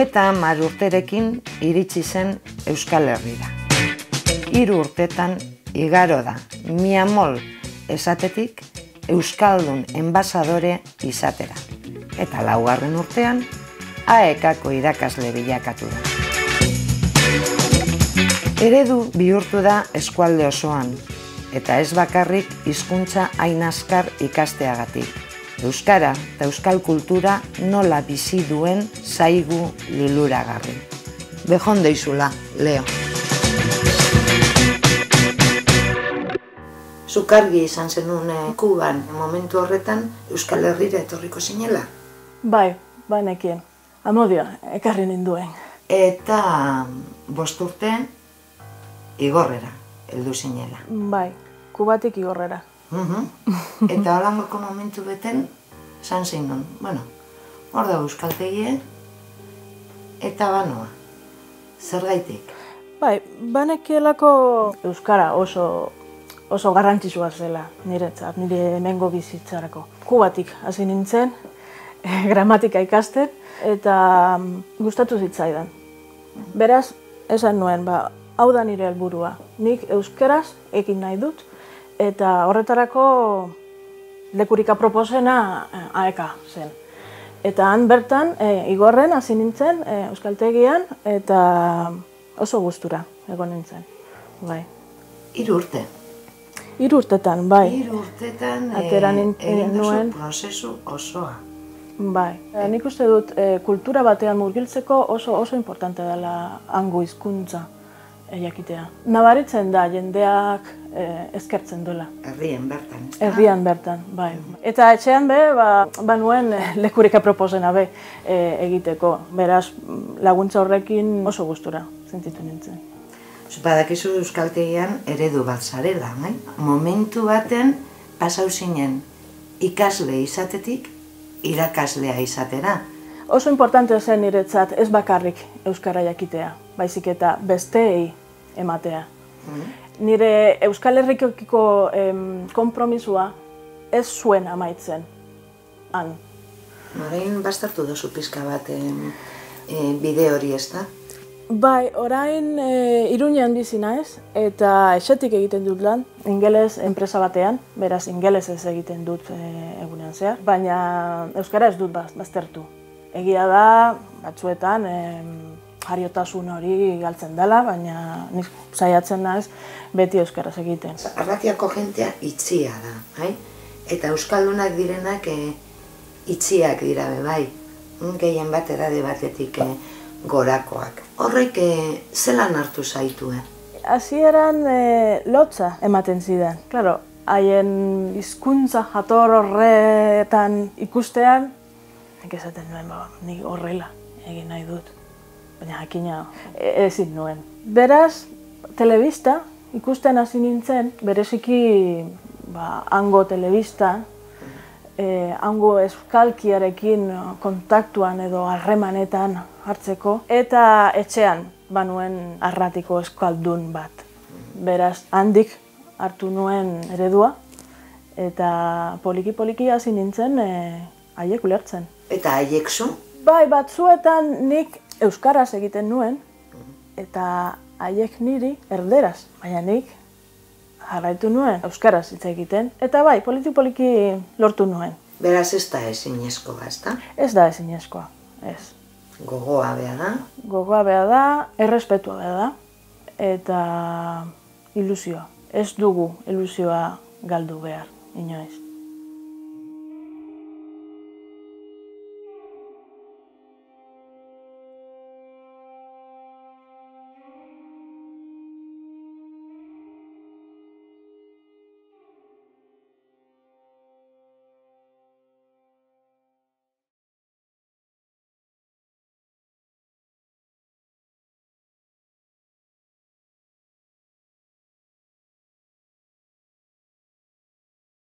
30 urterekin iritsi zen Euskal Herrira. 3 urtetan igaro da miamol esatetik Euskaldun enbasadore izatera. Eta 4. urtean AEK-ko irakasle bilakatu da. Eredu bihurtu da eskualde osoan, eta ez bakarrik hizkuntza hain azkar ikasteagatik. Euskara eta euskal kultura nola bizi duen zaigu liluragarri. Bejon deizula, Leo. Zukargi izan zenun Kuban, momentu horretan Euskal Herrira etorriko zinela? Bai, nekien. Amodio, ekarri ninduen. Eta 5 urte igorrera heldu zinela. Bai, Kubatik igorrera. Eta holangoko momentu beten, zan zein non. Bueno, hor da euskaltegie, eta banoa. Zergaitik? Bai, banekielako euskara oso garrantzitsua zela niretzat, nire hemengo bizitzarako. Kubatik hasi nintzen, gramatika ikasten, eta gustatu zitzaidan. Beraz, esan nuen, hau da nire helburua. Nik euskaraz ekin nahi dut, eta horretarako lekurika proposena AEK zen. Eta han bertan, igorren hasi nintzen, euskaltegian, eta oso gustura egon nintzen. Bai. 3 urte? 3 urtetan, bai. 3 urtetan egin duzu prozesu osoa. Bai. Nik uste dut kultura batean murgiltzeko oso importante dela hango hizkuntza jakitea. Nabaritzen da jendeak eskertzen duela. Herrian bertan, ez da? Herrian bertan, bai. Eta etxean banuen lekurika proposena egiteko. Beraz, laguntza horrekin oso gustura sentitu nintzen. Badakizu euskaltegian eredu bat zarela, bai? Momentu baten pasau zinen ikasle izatetik irakaslea izatera. Oso importante zen niretzat ez bakarrik euskara jakitea, baizik eta besteei ematea. Nire Euskal Herrikokiko konpromisua ez zuen amaitzen han. Orain bastartu duzu pizka bat bide hori, ez da? Bai, orain Iruñean bizi naiz eta etxetik egiten dut lan, ingeles enpresa batean, beraz ingelesez egiten dut egunean zehar, baina euskara ez dut baztertu. Egia da, batzuetan jariotasun hori galtzen dela, baina nik saiatzen naiz beti euskaraz egiten. Arratiako jentea itxia da, bai? Eta euskaldunak direnak itxiak dira, bai? Gehien bat edade batetik gorakoak. Horrek zelan hartu zaitu, Hasieran lotza ematen zidan. Claro, haien hizkuntza jator horretan ikustean, nik esaten nuen, nik horrela egin nahi dut. Baina jakina ezin nuen. Beraz, telebista ikusten hasi nintzen, bereziki hango telebista, hango euskalkiarekin kontaktuan edo harremanetan hartzeko, eta etxean banuen arratiko euskaldun bat. Beraz, handik hartu nuen eredua, eta poliki hasi nintzen haiek ulertzen. Eta haiek zu? Bai, batzuetan nik euskaraz egiten nuen, eta haiek niri erderaz, baina nik jarraitu nuen euskaraz hitz egiten, eta bai, poliki lortu nuen. Beraz ez da ezinezkoa, ez da? Ez da ezinezkoa, ez. Gogoa behar da? Gogoa behar da, errespetua behar da, eta ilusioa. Ez dugu ilusioa galdu behar, inoiz.